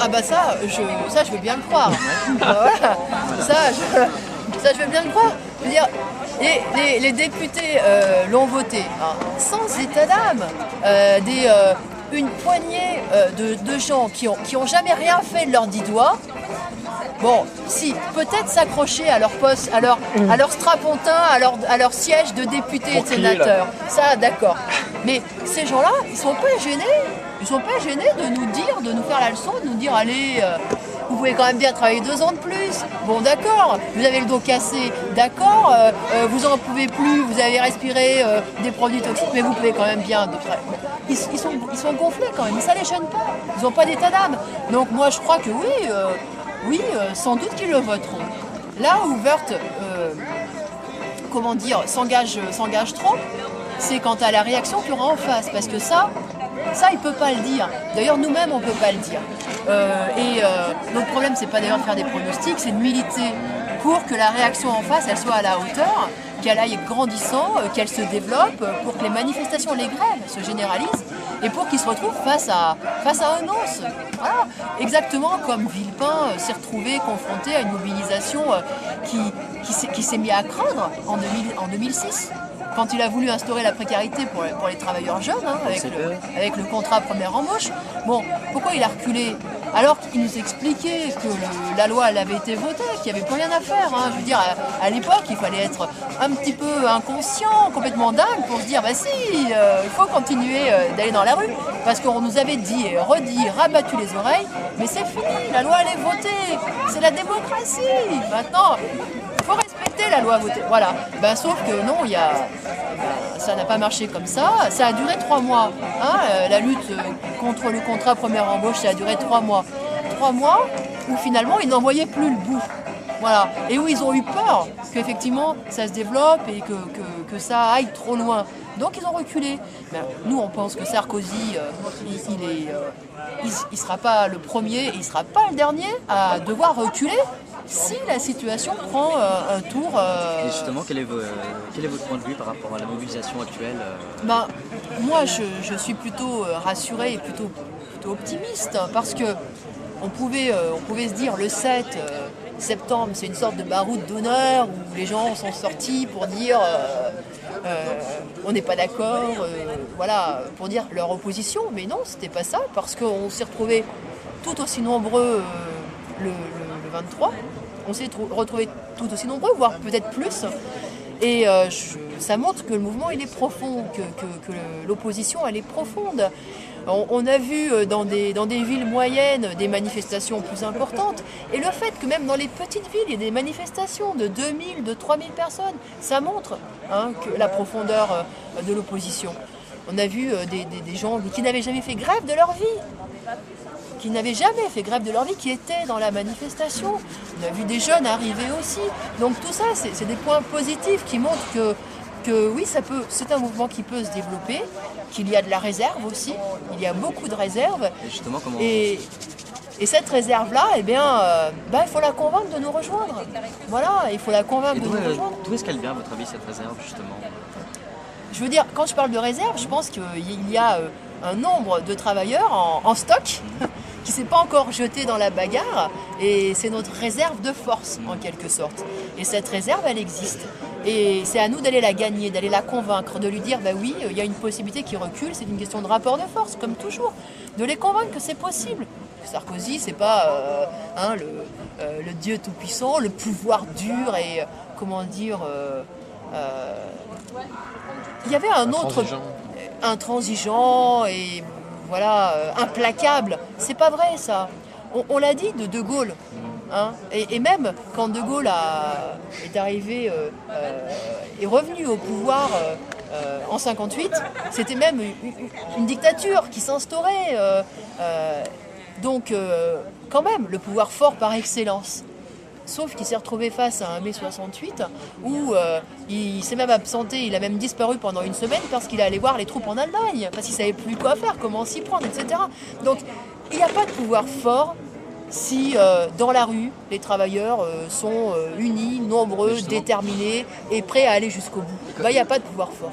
Ah bah ça je veux bien le croire. Voilà. Ça je veux bien le croire. Je veux dire, les députés l'ont voté hein, sans état d'âme. Une poignée de gens qui ont jamais rien fait de leurs 10 doigts. Bon, si, peut-être s'accrocher à leur poste, à leur strapontin, à leur siège de député et de sénateur. Ça, d'accord. Mais ces gens-là, ils sont pas gênés. Ils sont pas gênés de nous dire, de nous faire la leçon, de nous dire, allez, vous pouvez quand même bien travailler 2 ans de plus. Bon, d'accord, vous avez le dos cassé, d'accord, vous en pouvez plus, vous avez respiré des produits toxiques, mais vous pouvez quand même bien. Ils sont gonflés quand même, ça les gêne pas. Ils n'ont pas d'état d'âme. Donc moi, je crois que oui, sans doute qu'ils le voteront. Là où Wörth, s'engage trop, c'est quant à la réaction qu'il y aura en face. Parce que ça, il ne peut pas le dire. D'ailleurs, nous-mêmes, on ne peut pas le dire. Notre problème, c'est pas d'ailleurs de faire des pronostics, c'est de militer pour que la réaction en face, elle soit à la hauteur, qu'elle aille grandissant, qu'elle se développe, pour que les manifestations, les grèves se généralisent et pour qu'ils se retrouvent face à un os. Voilà. Exactement comme Villepin s'est retrouvé confronté à une mobilisation qui s'est mis à craindre en 2006. Quand il a voulu instaurer la précarité pour les travailleurs jeunes, hein, avec le contrat première embauche, bon, pourquoi il a reculé? Alors qu'il nous expliquait que la loi elle avait été votée, qu'il n'y avait plus rien à faire. Hein. Je veux dire, à l'époque, il fallait être un petit peu inconscient, complètement dingue pour se dire, bah si, il faut continuer d'aller dans la rue. Parce qu'on nous avait dit et redit, rabattu les oreilles, mais c'est fini, la loi elle est votée, c'est la démocratie. Maintenant, il faut respecter la loi votée. Voilà. Ben, sauf que non, ça n'a pas marché comme ça. Ça a duré 3 mois. Hein. La lutte contre le contrat première embauche, ça a duré 3 mois. 3 mois où finalement ils n'en voyaient plus le bout. Voilà. Et où ils ont eu peur qu'effectivement ça se développe et que ça aille trop loin. Donc ils ont reculé. Ben, nous on pense que Sarkozy, il sera pas le premier et il sera pas le dernier à devoir reculer si la situation prend un tour. Et justement, quel est votre point de vue par rapport à la mobilisation actuelle Ben, moi je suis plutôt rassurée et plutôt optimiste hein, parce que on pouvait se dire le 7 septembre c'est une sorte de baroud d'honneur où les gens sont sortis pour dire on n'est pas d'accord, voilà, pour dire leur opposition, mais non, c'était pas ça, parce qu'on s'est retrouvés tout aussi nombreux le 23, on s'est retrouvés tout aussi nombreux, voire peut-être plus, et ça montre que le mouvement il est profond, que l'opposition elle est profonde. On a vu dans des villes moyennes des manifestations plus importantes, et le fait que même dans les petites villes il y ait des manifestations de 2000, de 3000 personnes, ça montre hein, que la profondeur de l'opposition. On a vu des gens qui n'avaient jamais fait grève de leur vie, qui étaient dans la manifestation. On a vu des jeunes arriver aussi. Donc tout ça, c'est des points positifs qui montrent que oui, c'est un mouvement qui peut se développer, qu'il y a de la réserve aussi, il y a beaucoup de réserve. Et justement, comment... Et cette réserve-là, eh bien, il faut la convaincre de nous rejoindre. Voilà, il faut la convaincre de nous rejoindre. D'où est-ce qu'elle vient, à votre avis, cette réserve, justement? Je veux dire, quand je parle de réserve, je pense qu'il y a un nombre de travailleurs en stock qui ne s'est pas encore jeté dans la bagarre, et c'est notre réserve de force, en quelque sorte. Et cette réserve, elle existe. Et c'est à nous d'aller la gagner, d'aller la convaincre, de lui dire, bah oui, il y a une possibilité qui recule, c'est une question de rapport de force, comme toujours. De les convaincre que c'est possible. Sarkozy, c'est pas le Dieu tout-puissant, le pouvoir dur et, comment dire... il y avait un autre... Intransigeant et voilà, implacable. C'est pas vrai ça. On l'a dit de De Gaulle. Hein, et même quand De Gaulle est arrivé, est revenu au pouvoir en 58, c'était même une dictature qui s'instaurait. Donc quand même, le pouvoir fort par excellence. Sauf qu'il s'est retrouvé face à un mai 68 où il s'est même absenté, il a même disparu pendant une semaine parce qu'il allait voir les troupes en Allemagne, parce qu'il ne savait plus quoi faire, comment s'y prendre, etc. Donc il n'y a pas de pouvoir fort si dans la rue, les travailleurs sont unis, nombreux, déterminés et prêts à aller jusqu'au bout. Il n'y a pas de pouvoir fort.